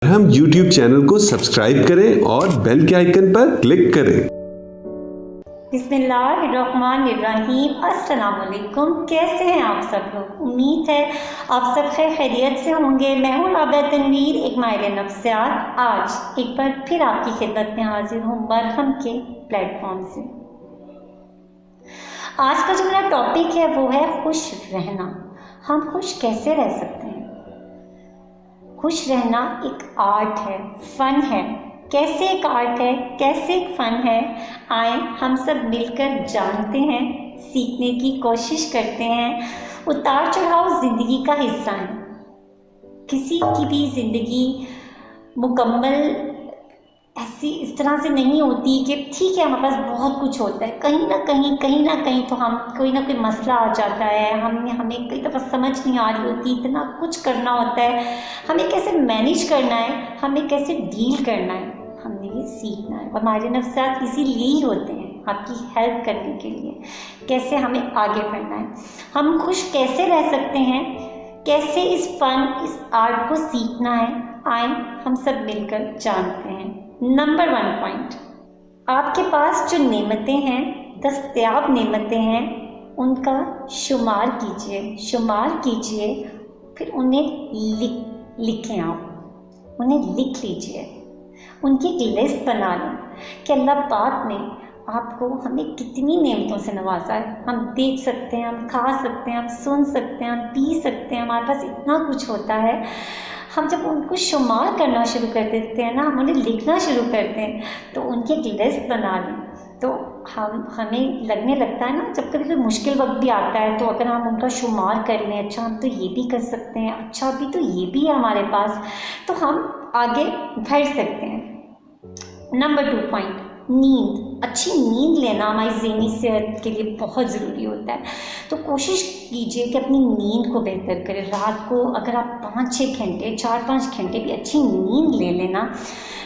हम YouTube channel को subscribe करें और बेल के आइकन पर क्लिक करें। बिस्मिल्लाहिर्रहमानिर्रहीम। अस्सलाम वालेकुम। कैसे हैं आप सब लोग? उम्मीद है आप सब खैरियत से होंगे। मैं हूँ राबिया तनवीर, एक माहिर नफ्सियात। आज एक बार फिर आपकी खिदमत में हाजिर हूँ मरहम के प्लेटफॉर्म से। आज का जो मेरा टॉपिक है वो है खुश रहना। हम खुश कैसे रह सकते हैं? खुश रहना एक आर्ट है, फन है। कैसे एक आर्ट है, कैसे एक फन है, आए हम सब मिलकर जानते हैं, सीखने की कोशिश करते हैं। उतार चढ़ाव ज़िंदगी का हिस्सा है। किसी की भी ज़िंदगी मुकम्मल ऐसी इस तरह से नहीं होती कि ठीक है हमारे पास बहुत कुछ होता है, कहीं ना कहीं तो हम कोई ना कोई मसला आ जाता है। हमें कई दफ़ा समझ नहीं आ रही होती, इतना कुछ करना होता है, हमें कैसे मैनेज करना है, हमें कैसे डील करना है, हमने ये सीखना है। और हमारे नफ्सियात इसीलिए ही होते हैं, आपकी हेल्प करने के लिए, कैसे हमें आगे बढ़ना है, हम खुश कैसे रह सकते हैं, कैसे इस फन इस आर्ट को सीखना है। आए हम सब मिलकर जानते हैं। नंबर 1 पॉइंट, आपके पास जो नेमतें हैं, दस्तयाब नेमतें हैं, उनका शुमार कीजिए, फिर उन्हें लिखें। आप उन्हें लिख लीजिए, उनकी एक लिस्ट बना लें कि अल्लाह पाक ने आपको हमें कितनी नेमतों से नवाजा है। हम देख सकते हैं, हम खा सकते हैं, हम सुन सकते हैं, हम पी सकते हैं, हमारे पास इतना कुछ होता है। हम जब उनको शुमार करना शुरू कर देते हैं ना, हम उन्हें लिखना शुरू करते हैं, तो उनकी एक लिस्ट बना लें, तो हमें लगने लगता है ना, जब कभी कोई मुश्किल वक्त भी आता है तो अगर हम उनका शुमार कर लें, अच्छा हम तो ये भी कर सकते हैं, अच्छा अभी तो ये भी है हमारे पास, तो हम आगे बढ़ सकते हैं। नंबर 2 पॉइंट, नींद। अच्छी नींद लेना हमारी ज़हनी सेहत के लिए बहुत ज़रूरी होता है। तो कोशिश कीजिए कि अपनी नींद को बेहतर करें। रात को अगर आप 5-6 घंटे 4-5 घंटे की अच्छी नींद ले लेना,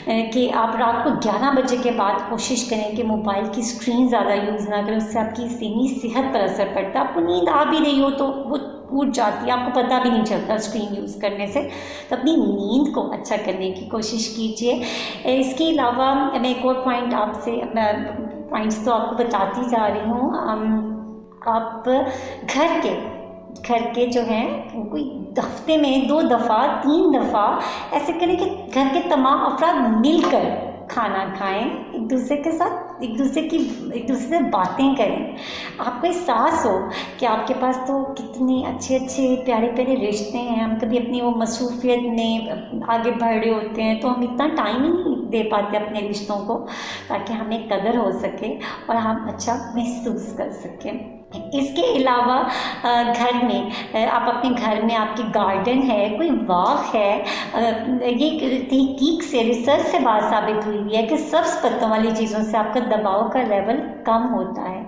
कि आप रात को 11 बजे के बाद कोशिश करें कि मोबाइल की स्क्रीन ज़्यादा यूज़ ना करें, उससे आपकी ज़हनी सेहत पर असर पड़ता है। आपको नींद आ भी रही हो तो वो टूट जाती है, आपको पता भी नहीं चलता स्क्रीन यूज़ करने से। तो अपनी नींद को अच्छा करने की कोशिश कीजिए। इसके अलावा मैं एक और पॉइंट आपसे, पॉइंट्स तो आपको बताती जा रही हूँ। आप घर के जो हैं कोई हफ्ते में 2 दफ़ा 3 दफ़ा ऐसे करें कि घर के तमाम अफराद मिलकर खाना खाएं, एक दूसरे के साथ एक दूसरे से बातें करें। आपको एहसास हो कि आपके पास तो कितने अच्छे प्यारे रिश्ते हैं। हम कभी अपनी वो मसरूफियत में आगे बढ़ रहे होते हैं तो हम इतना टाइम ही नहीं दे पाते अपने रिश्तों को, ताकि हमें कदर हो सके और हम अच्छा महसूस कर सकें। इसके अलावा घर में आप अपने घर में आपकी गार्डन है, कोई बाग है, ये तहकीक से रिसर्च से बात साबित हुई है कि सब्ज़ पत्तों वाली चीज़ों से आपका दबाव का लेवल कम होता है।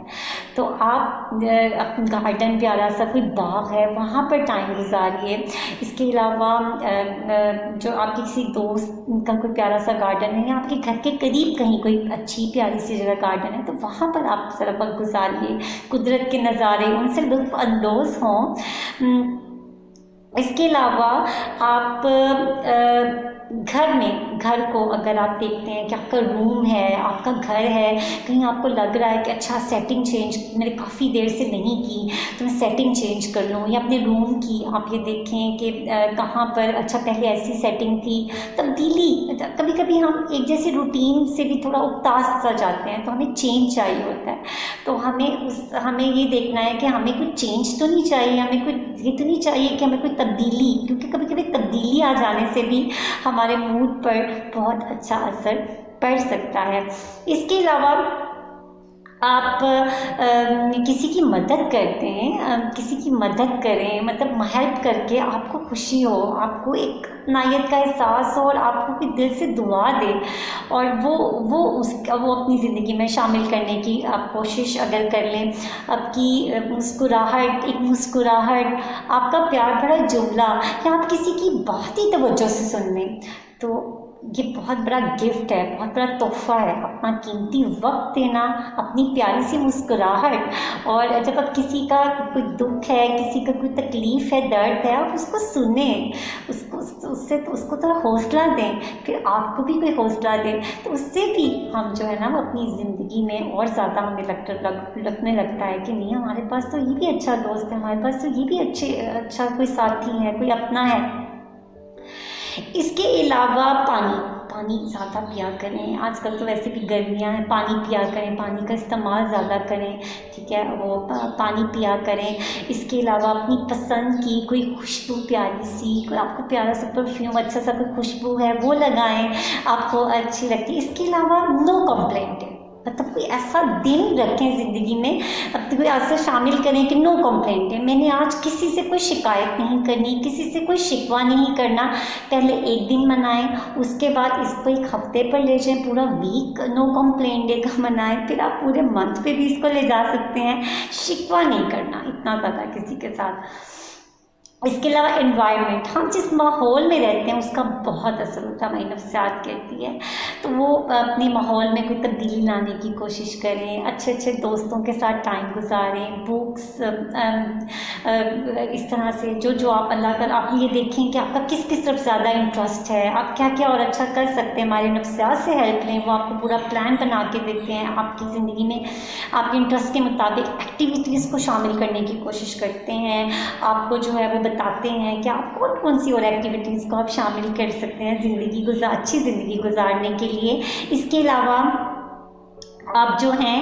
तो आप अपना गार्डन प्यारा सा कोई बाग है वहाँ पर टाइम गुजारिए। इसके अलावा जो आपके किसी दोस्त का कोई प्यारा सा गार्डन है या आपके घर के करीब कहीं कोई अच्छी प्यारी सी जगह गार्डन है, तो वहाँ पर आप ज़रा वक्त गुजारिए, कुदरत के नज़ारे उनसे लुत्फ़ अंदोज़ हों। इसके अलावा आप घर को अगर आप देखते हैं कि आपका रूम है, आपका घर है, कहीं आपको लग रहा है कि अच्छा सेटिंग चेंज मैंने काफ़ी देर से नहीं की तो मैं सेटिंग चेंज कर लूँ, या अपने रूम की आप ये देखें कि कहाँ पर अच्छा पहले ऐसी सेटिंग थी, तब्दीली। कभी कभी हम एक जैसी रूटीन से भी थोड़ा उकताज सा जाते हैं, तो हमें चेंज चाहिए होता है। तो हमें ये देखना है कि हमें कोई चेंज तो नहीं चाहिए, हमें कोई ये तो नहीं चाहिए कि हमें कोई तब्दीली, क्योंकि कभी कभी तब्दीली आ जाने से भी हमारे मूड पर बहुत अच्छा असर पड़ सकता है। इसके अलावा आप किसी की मदद करते हैं, किसी की मदद करें, मतलब हेल्प करके आपको खुशी हो, आपको एक नायत का एहसास हो और आपको कोई दिल से दुआ दे, और वो अपनी ज़िंदगी में शामिल करने की आप कोशिश अगर कर लें। आपकी एक मुस्कुराहट, आपका प्यार भरा जुमला, या आप किसी की बात ही तवज्जो से सुन लें, तो ये बहुत बड़ा गिफ्ट है, बहुत बड़ा तोहफा है, अपना कीमती वक्त देना, अपनी प्यारी सी मुस्कुराहट। और जब आप किसी का कोई दुख है, किसी का कोई तकलीफ़ है, दर्द है, आप उसको सुने, उसको थोड़ा हौसला दें, फिर आपको भी कोई हौसला दे, तो उससे भी हम जो है ना वो अपनी ज़िंदगी में और ज़्यादा हमें लगने लगता है कि नहीं, हमारे पास तो ये भी अच्छा दोस्त है, हमारे पास तो ये भी अच्छा कोई साथी है, कोई अपना है। इसके अलावा पानी ज़्यादा पिया करें। आजकल तो वैसे भी गर्मियाँ हैं, पानी पिया करें, पानी का इस्तेमाल ज़्यादा करें, ठीक है, वो पानी पिया करें। इसके अलावा अपनी पसंद की कोई खुशबू प्यारी सी, कोई आपको प्यारा सा परफ्यूम, अच्छा सा कोई खुशबू है वो लगाएं, आपको अच्छी लगती है। इसके अलावा नो कंप्लेंट है, मतलब कोई ऐसा दिन रखें ज़िंदगी में, अब कोई ऐसा शामिल करें कि नो कंप्लेंट है, मैंने आज किसी से कोई शिकायत नहीं करनी, किसी से कोई शिकवा नहीं करना। पहले एक दिन मनाएं, उसके बाद इसको एक हफ्ते पर ले जाएं, पूरा वीक नो कंप्लेंट डे का मनाएं, फिर आप पूरे मंथ पे भी इसको ले जा सकते हैं। शिकवा नहीं करना इतना ज़्यादा किसी के साथ। इसके अलावा एनवायरनमेंट, हम जिस माहौल में रहते हैं उसका बहुत असर होता है, हमारी नफ्सियात कहती है। तो वो अपने माहौल में कोई तब्दीली लाने की कोशिश करें, अच्छे अच्छे दोस्तों के साथ टाइम गुजारें, बुक्स, इस तरह से जो आप अल्लाह कर, आप ये देखें कि आपका किस तरफ ज़्यादा इंटरेस्ट है, आप क्या क्या और अच्छा कर सकते हैं, हमारे नफ्सियात से हेल्प लें, वो आपको पूरा प्लान बना के देते हैं, आपकी ज़िंदगी में आपके इंटरेस्ट के मुताबिक एक्टिविटीज़ को शामिल करने की कोशिश करते हैं, आपको जो है वो बताते हैं कि आप कौन कौन सी और एक्टिविटीज़ को आप शामिल कर सकते हैं अच्छी ज़िंदगी गुजारने के लिए। इसके अलावा आप जो हैं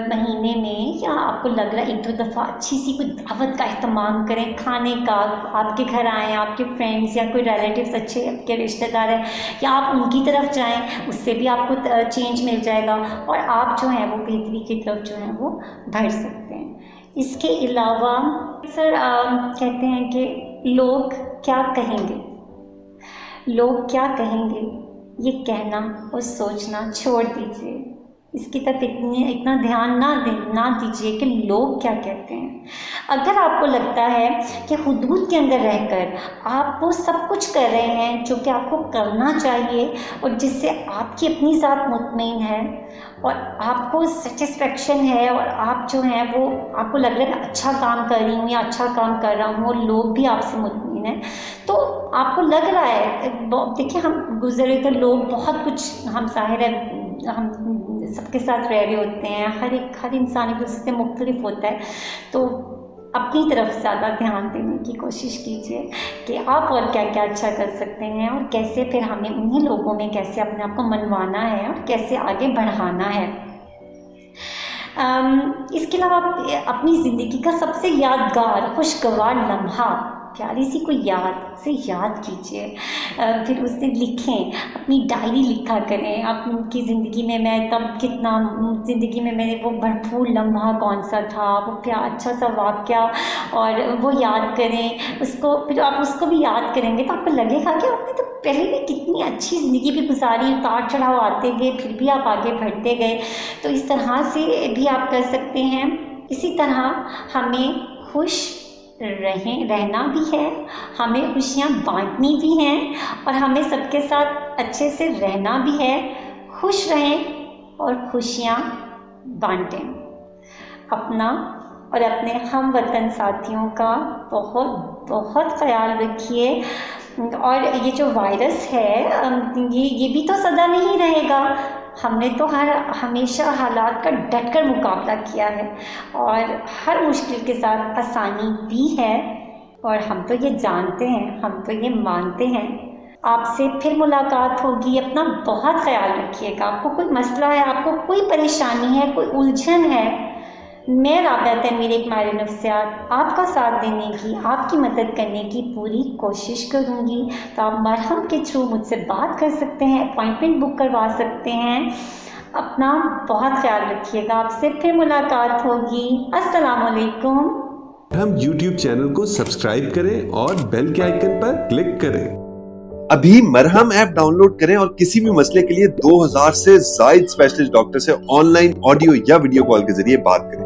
महीने में, या आपको लग रहा है एक दो दफ़ा अच्छी सी कोई दावत का एहतमाम करें, खाने का, आपके घर आएँ, आपके फ्रेंड्स या कोई रिलेटिव्स अच्छे आपके रिश्तेदार हैं, या आप उनकी तरफ जाएं, उससे भी आपको चेंज मिल जाएगा और आप जो हैं वो बेहतरी की तरफ जो है वो बढ़ सकते हैं। इसके अलावा सर कहते हैं कि लोग क्या कहेंगे, लोग क्या कहेंगे ये कहना और सोचना छोड़ दीजिए, इसकी तरफ इतना ध्यान ना दीजिए कि लोग क्या कहते हैं। अगर आपको लगता है कि हुदूद के अंदर रहकर आप वो सब कुछ कर रहे हैं जो कि आपको करना चाहिए और जिससे आपकी अपनी ज़ात मुतमईन है और आपको सेटिस्फेक्शन है और आप जो हैं वो आपको लग रहा है कि अच्छा काम कर रही हूँ या अच्छा काम कर रहा हूँ और लोग भी आपसे मुतमईन हैं, तो आपको लग रहा है, देखिए हम गुजरे तो लोग बहुत कुछ, हम ज़ाहिर है हम सबके साथ रह रहे होते हैं, हर इंसान एक दूसरे से मुख्तलिफ होता है, तो अपनी तरफ ज़्यादा ध्यान देने की कोशिश कीजिए कि आप और क्या क्या अच्छा कर सकते हैं और कैसे फिर हमें उन्हीं लोगों में कैसे अपने आप को मनवाना है और कैसे आगे बढ़ाना है। इसके अलावा अपनी ज़िंदगी का सबसे यादगार खुशगवार लम्हा, प्यारी सी कोई याद से याद कीजिए, फिर उससे लिखें, अपनी डायरी लिखा करें, आपकी ज़िंदगी में मैं तब कितना, ज़िंदगी में मैंने वो भरपूर लम्हा कौन सा था, वो अच्छा सा वाक़या, और वो याद करें उसको, फिर आप उसको भी याद करेंगे तो आपको लगेगा कि आपने तो पहले भी कितनी अच्छी ज़िंदगी भी गुजारी, उतार चढ़ाव आते गए फिर भी आप आगे बढ़ते गए। तो इस तरह से भी आप कर सकते हैं। इसी तरह हमें खुश रहना भी है, हमें खुशियाँ बांटनी भी हैं और हमें सबके साथ अच्छे से रहना भी है। खुश रहें और खुशियाँ बांटें। अपना और अपने हम वतन साथियों का बहुत बहुत ख्याल रखिए। और ये जो वायरस है ये भी तो सदा नहीं रहेगा, हमने तो हमेशा हालात का डटकर मुकाबला किया है और हर मुश्किल के साथ आसानी भी है, और हम तो ये जानते हैं, हम तो ये मानते हैं। आपसे फिर मुलाकात होगी, अपना बहुत ख्याल रखिएगा। आपको कोई मसला है, आपको कोई परेशानी है, कोई उलझन है, मैं राबिया तनवीर एक माहिर नफ्सियात आपका साथ देने की, आपकी मदद करने की पूरी कोशिश करूँगी। तो आप मरहम के थ्रू मुझसे बात कर सकते हैं, अपॉइंटमेंट बुक करवा सकते हैं। अपना बहुत ख्याल रखिएगा, आपसे फिर मुलाकात होगी। अस्सलाम वालेकुम। हम YouTube चैनल को सब्सक्राइब करें और बेल के आइकन पर क्लिक करें। अभी मरहम ऐप डाउनलोड करें और किसी भी मसले के लिए 2000 से ज्यादा स्पेशलिस्ट डॉक्टर से ऑनलाइन ऑडियो या वीडियो कॉल के जरिए बात करें।